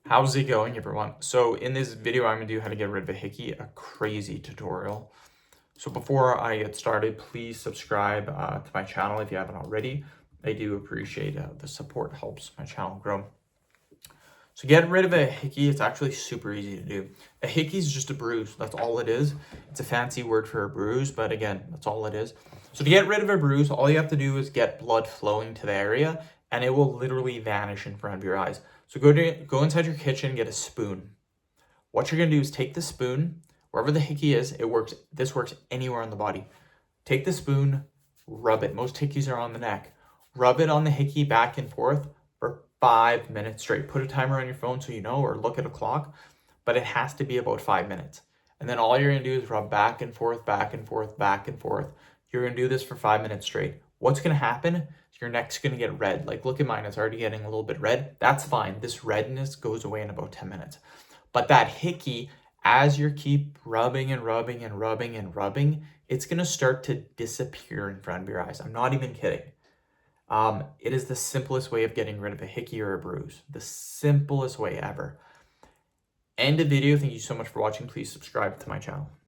How's it going, everyone? So in this video, I'm gonna do how to get rid of a hickey, a crazy tutorial. So before I get started, please subscribe to my channel if you haven't already. I do appreciate the support, helps my channel grow. So getting rid of a hickey, it's actually super easy to do. A hickey is just a bruise, that's all it is. It's a fancy word for a bruise, but again, that's all it is. So to get rid of a bruise, all you have to do is get blood flowing to the area and it will literally vanish in front of your eyes. So go inside your kitchen, get a spoon. What you're gonna do is take the spoon, wherever the hickey is, this works anywhere on the body. Take the spoon, rub it. Most hickeys are on the neck. Rub it on the hickey back and forth for 5 minutes straight. Put a timer on your phone so you know, or look at a clock, but it has to be about 5 minutes. And then all you're gonna do is rub back and forth, back and forth, back and forth. You're gonna do this for 5 minutes straight. What's gonna happen? Your neck's gonna get red. Like, look at mine, it's already getting a little bit red. That's fine. This redness goes away in about 10 minutes. But that hickey, as you keep rubbing and rubbing and rubbing and rubbing, it's gonna start to disappear in front of your eyes. I'm not even kidding. It is the simplest way of getting rid of a hickey or a bruise. The simplest way ever. End of video. Thank you so much for watching. Please subscribe to my channel.